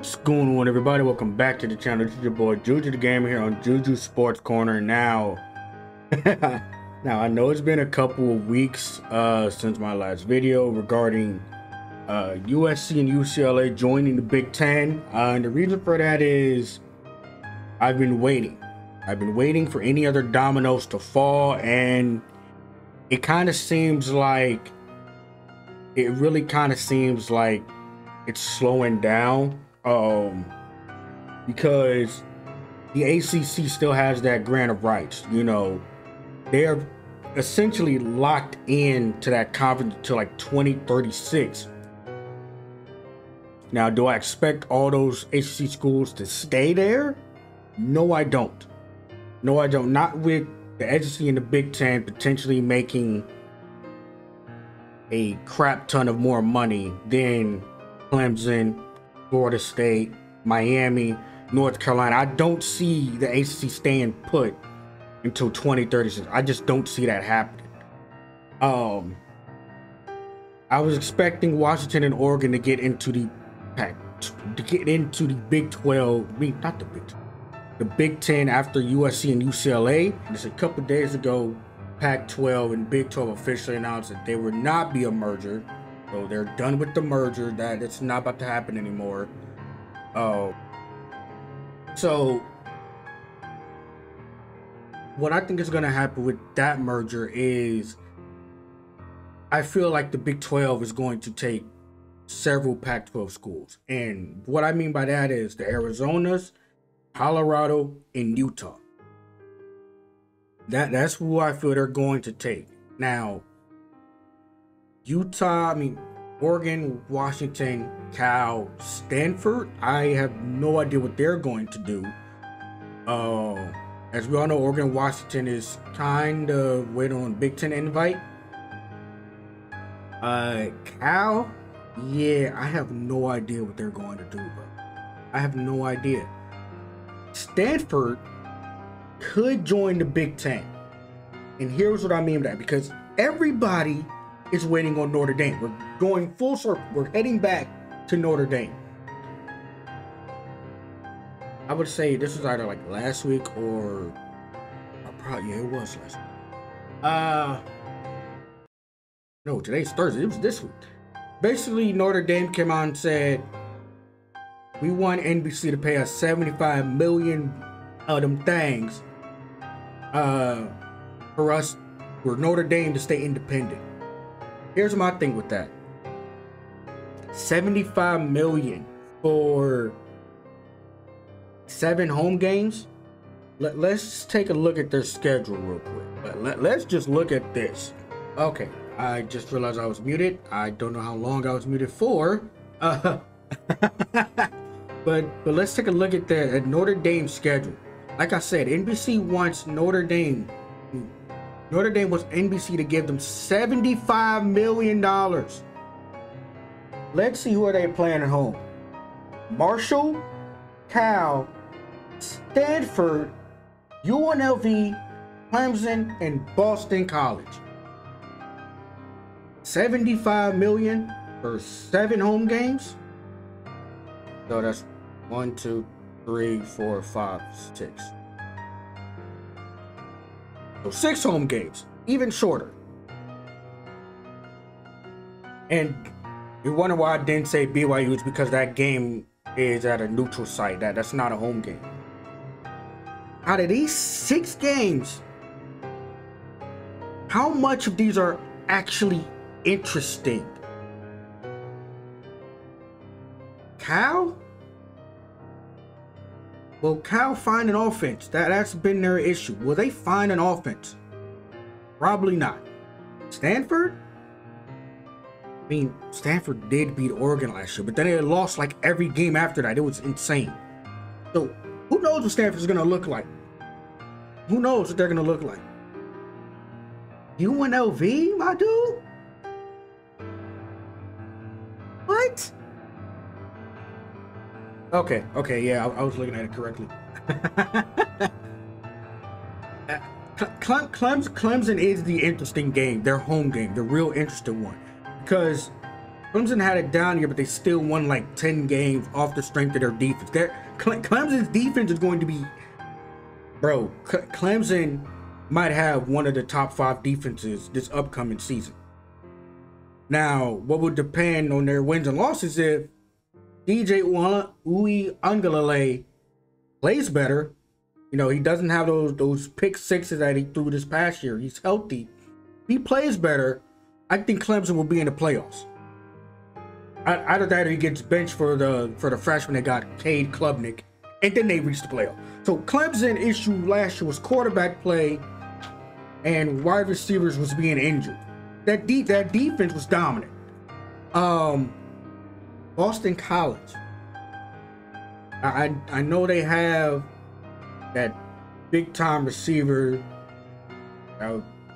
What's going on, everybody? Welcome back to the channel. This is your boy Juju the Gamer here on Juju Sports Corner. Now I know it's been a couple of weeks since my last video regarding USC and UCLA joining the Big Ten, and the reason for that is I've been waiting for any other dominoes to fall, and it really kind of seems like it's slowing down, because the ACC still has that grant of rights. You know, they're essentially locked in to that conference until like 2036. Now, do I expect all those ACC schools to stay there? No, I don't. Not with the SEC and the Big Ten potentially making a crap ton of more money than Clemson, Florida State, Miami, North Carolina. I don't see the ACC staying put until 2036. I just don't see that happening. I was expecting Washington and Oregon to get into the Big 12, not the Big 12, the Big 10 after USC and UCLA. Just a couple days ago, Pac-12 and Big 12 officially announced that they would not be a merger. So they're done with the merger. It's not about to happen anymore. So what I think is going to happen with that merger is I feel like the Big 12 is going to take several Pac-12 schools. And what I mean by that is the Arizonas, Colorado, and Utah. That's who I feel they're going to take. Now, Utah, Oregon, Washington, Cal, Stanford, I have no idea what they're going to do. As we all know, Oregon and Washington is kind of waiting on Big Ten invite. Cal, yeah, I have no idea what they're going to do, bro. I have no idea. Stanford could join the Big Ten. And here's what I mean by that, because everybody is waiting on Notre Dame. We're going full circle. We're heading back to Notre Dame. I would say this was either like last week or probably, yeah, it was last week. No, today's Thursday. It was this week. Basically, Notre Dame came out and said, we want NBC to pay us $75 million of them things for Notre Dame to stay independent. Here's my thing with that. $75 million for 7 home games. Let's take a look at their schedule real quick. Let's just look at this. Okay, I just realized I was muted. I don't know how long I was muted for. But let's take a look at the Notre Dame schedule. Like I said, NBC wants Notre Dame wants NBC to give them $75 million. Let's see who are they playing at home. Marshall, Cal, Stanford, UNLV, Clemson, and Boston College. $75 million for 7 home games. So that's 1, 2, 3, 4, 5, 6. So 6 home games, even shorter. And you wonder why I didn't say BYU, it's because that game is at a neutral site. That's not a home game. Out of these 6 games, how much of these are actually interesting? Cal? Will Cal find an offense? That's been their issue. Will they find an offense? Probably not. Stanford? Stanford did beat Oregon last year, but then they lost like every game after that. It was insane. So, who knows what Stanford's going to look like? Who knows what they're going to look like? UNLV, my dude? What? Okay, yeah, I was looking at it correctly. Clemson is the interesting game, their home game, the real interesting one. Because Clemson had it down here, but they still won like 10 games off the strength of their defense. Clemson's defense is going to be, bro, Clemson might have one of the top 5 defenses this upcoming season. Now, what would depend on their wins and losses if DJ Uiagalelei plays better. You know, he doesn't have those pick sixes that he threw this past year. He's healthy. If he plays better, I think Clemson will be in the playoffs. Either that or he gets benched for the freshman that got Cade Klubnik, and then they reach the playoff. So Clemson issue last year was quarterback play and wide receivers was being injured. That defense was dominant. Boston College. I know they have that big time receiver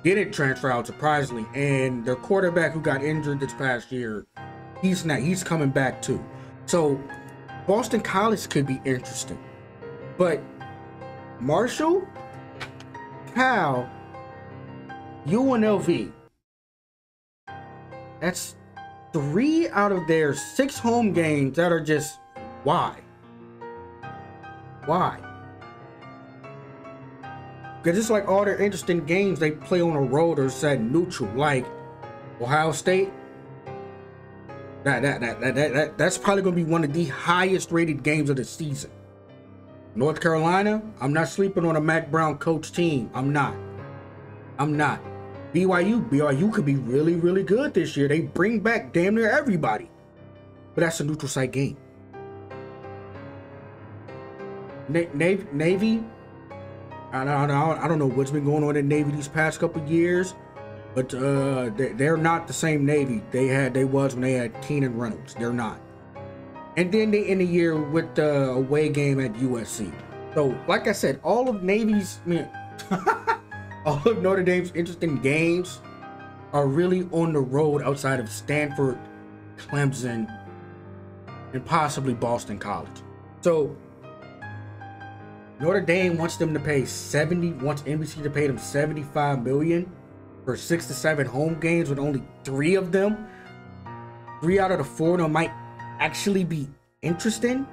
didn't transfer out surprisingly, and their quarterback who got injured this past year, he's coming back too. So Boston College could be interesting. But Marshall, Cal, UNLV, that's 3 out of their 6 home games that are just, why? Why? Because it's like all their interesting games they play on the road or set neutral, like Ohio State. That's probably going to be one of the highest rated games of the season. North Carolina, I'm not sleeping on a Mac Brown coach team. I'm not. BYU could be really, really good this year. They bring back damn near everybody. But that's a neutral site game. Navy, I don't know what's been going on in Navy these past couple of years, but they're not the same Navy they was when they had Keenan Reynolds. They're not. And then they end the year with the away game at USC. So, like I said, all of Navy's, all of Notre Dame's interesting games are really on the road outside of Stanford, Clemson, and possibly Boston College. So Notre Dame wants them to pay wants NBC to pay them $75 million for 6 to 7 home games with only 3 of them. 3 out of the 4 of them might actually be interesting.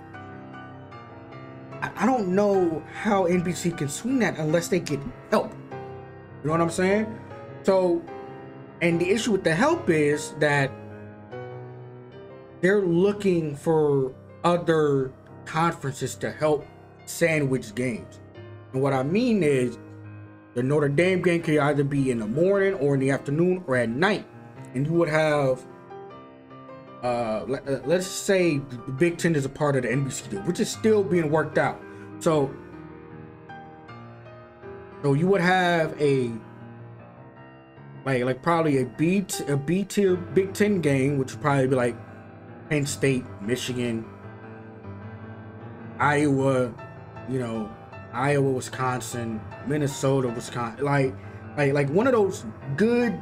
I don't know how NBC can swing that unless they get help. You know what I'm saying? So, and the issue with the help is that they're looking for other conferences to help sandwich games. And what I mean is the Notre Dame game could either be in the morning or in the afternoon or at night. And you would have, let's say the Big Ten is a part of the NBC deal, which is still being worked out. So you would have a like probably a B tier Big Ten game, which would probably be like Penn State, Michigan, Iowa, Wisconsin, Minnesota, Wisconsin, like one of those good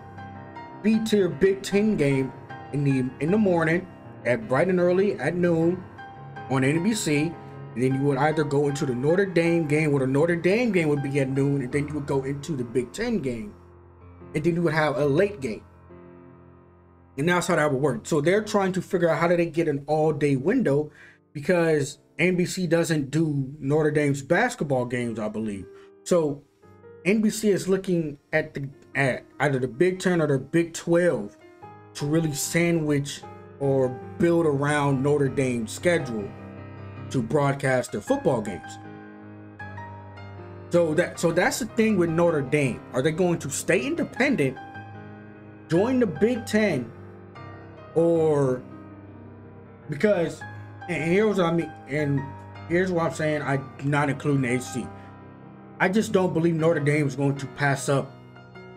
B tier Big Ten game in the morning at bright and early at noon on NBC. And then you would either go into the Notre Dame game, where the Notre Dame game would be at noon, and then you would go into the Big Ten game, and then you would have a late game. And that's how that would work. So they're trying to figure out how do they get an all-day window, because NBC doesn't do Notre Dame's basketball games, I believe. So NBC is looking at either the Big Ten or the Big 12 to really sandwich or build around Notre Dame's schedule to broadcast their football games. So that's the thing with Notre Dame. Are they going to stay independent, join the Big Ten, or because, and here's what I mean, and here's what I'm saying, I'm not including the ACC. I just don't believe Notre Dame is going to pass up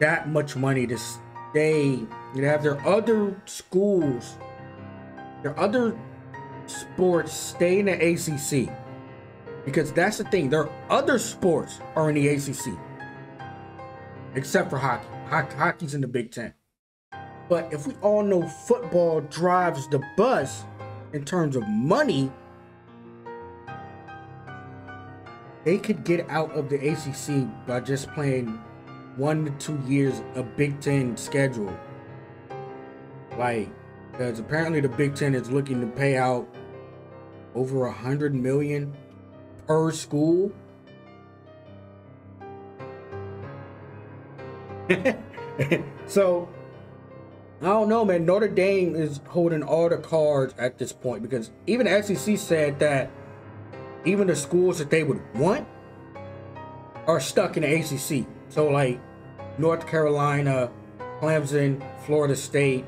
that much money to stay. You have their other schools, their other sports stay in the ACC, because that's the thing. Their other sports are in the ACC, except for hockey. Hockey's in the Big Ten. But if we all know football drives the bus in terms of money, they could get out of the ACC by just playing 1 to 2 years of Big Ten schedule. Like, because apparently the Big Ten is looking to pay out over $100 million per school. So I don't know, man. Notre Dame is holding all the cards at this point, because even the SEC said that even the schools that they would want are stuck in the ACC. So like North Carolina, Clemson, Florida State,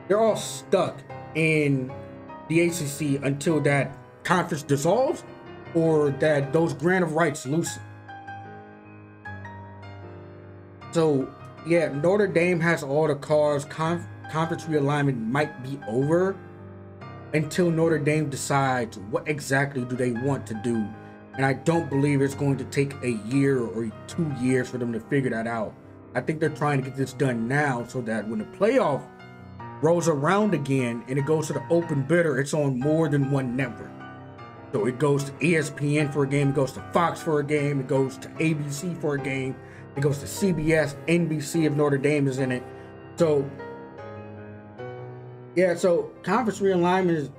they're all stuck in the ACC until that conference dissolves or that those grant of rights loosen. So yeah, Notre Dame has all the cards. Conference realignment might be over until Notre Dame decides what exactly do they want to do. And I don't believe it's going to take a year or 2 years for them to figure that out. I think they're trying to get this done now so that when the playoff rolls around again and it goes to the open bidder, it's on more than one network. So it goes to ESPN for a game, it goes to Fox for a game, it goes to ABC for a game, it goes to CBS, NBC if Notre Dame is in it. So yeah, so conference realignment is,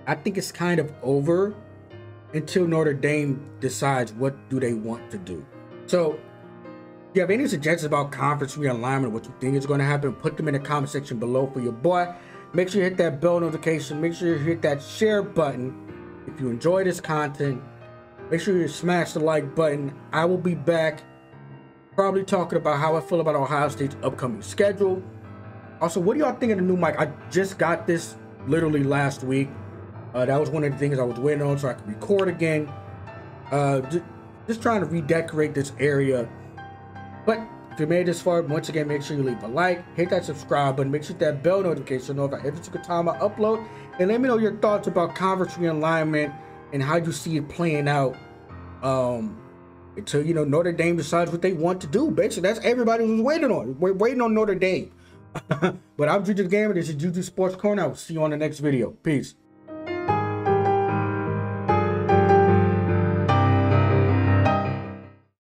I think it's kind of over until Notre Dame decides what do they want to do. So if you have any suggestions about conference realignment, what you think is going to happen, put them in the comment section below for your boy. Make sure you hit that bell notification. Make sure you hit that share button. If you enjoy this content, make sure you smash the like button. I will be back probably talking about how I feel about Ohio State's upcoming schedule. Also, what do y'all think of the new mic? I just got this literally last week. That was one of the things I was waiting on so I could record again. Just trying to redecorate this area. But if you made it this far, once again, make sure you leave a like, hit that subscribe button, make sure that bell notification so you know if every single time I upload. And let me know your thoughts about conference realignment and how you see it playing out until, you know, Notre Dame decides what they want to do. Basically, that's everybody was waiting on. We're waiting on Notre Dame. But I'm Juju the Gamer. This is Juju Sports Corner. I will see you on the next video. Peace.